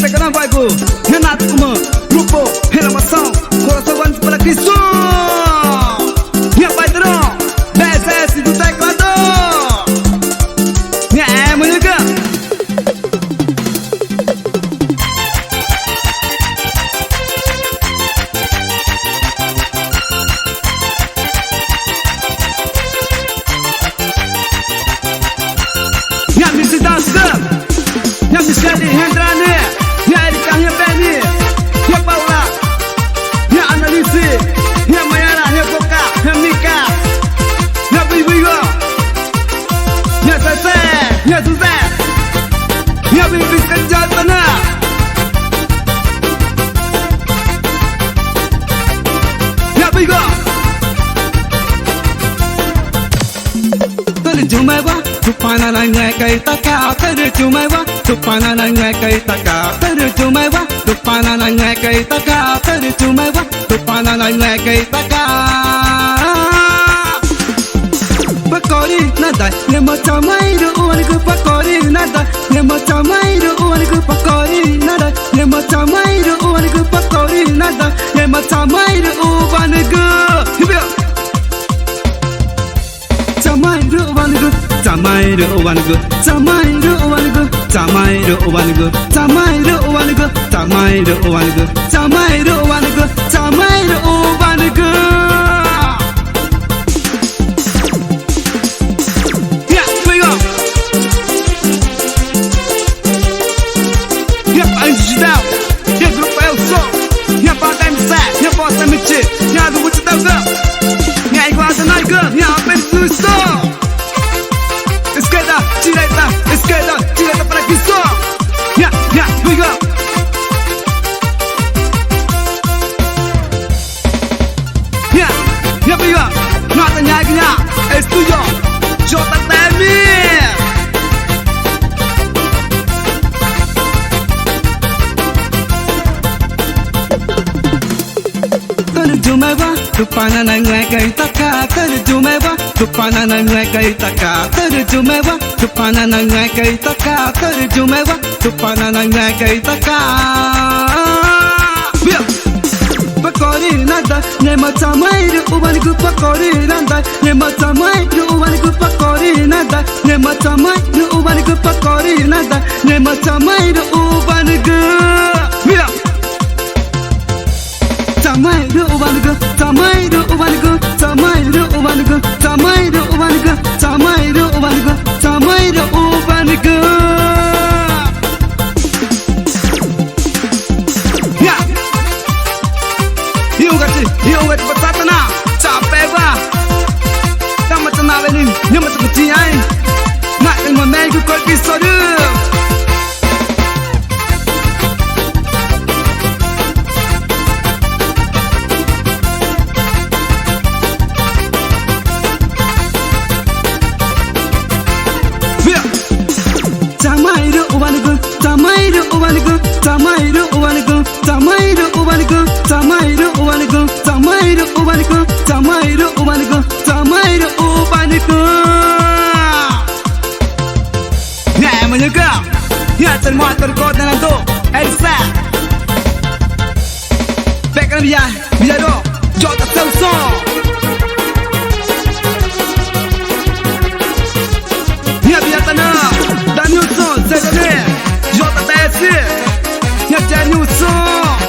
pegaram vai go, Renato Kuma, grupo, renovação, coração guarda para Cristo. Minha patrão, BSS do teclado. Minha música. Minha missa dança, minha missa de rendrane. Minha Erika, minha Benny, minha Paula, minha Annalise, minha Mayara, minha Boca, minha Mika, minha Bibigo, minha Sese, minha José, minha Bibis Kanjatana, minha Bigo. Tadi cuma gua, supana nanya kayak taka. Tadi cuma gua, supana nanya kayak taka. Tadi cuma gua, supana nanya kayak taka. Tadi cuma gua, supana nanya kayak taka. Pakori nada, ni macam itu orang ku pakori nada, ni macam itu orang ku pakori nada, ni macam itu orang ku pakori nada, ni macam itu orang ku. Jamairu obangu, Jamairu obangu, Jamairu obangu, Jamairu obangu, Jamairu obangu, Jamairu obangu, Jamairu obangu, Jamairu obangu. Ya, pega. Ya paling digital, ya grupo eu sou, ya part-time set, ya part-time chick, ya do what you do. Ya igual a naiga, ya apenas estou. Esquerda, direita para aqui só. Ya, liga. Ya, liga. Nota nyaga, es tuyo. JTM. Terjumah supana nanya kayak taka. Terjumah supana nanya kayak taka. Terjumah supana nanya kayak taka. Terjumah supana nanya kayak taka. Pakori nada, ni macam itu uban ku pakori nada, ni macam itu uban ku pakori nada, ni macam itu uban ku pakori nada, ni macam itu uban ku. Jamairu obangu, Jamairu obangu, Jamairu obangu, Jamairu obangu, Jamairu obangu, Jamairu obangu. Ya, hiu gati bertata capek bah. Tak macam apa ni, ni macam kecil ay. Nak dengan main ku kau pisau tu. Jamairu obangu, Jamairu obangu, Jamairu obangu, Jamairu obangu, Jamairu obangu, Jamairu obangu, Jamairu obangu, Jamairu obangu. Ya, menyegah. Ya, semua terkot dengan tu. Elsa. Background biar do. Jota Selson. Ya, biar tanah. Dan Newson, saya JTS, ya Newson.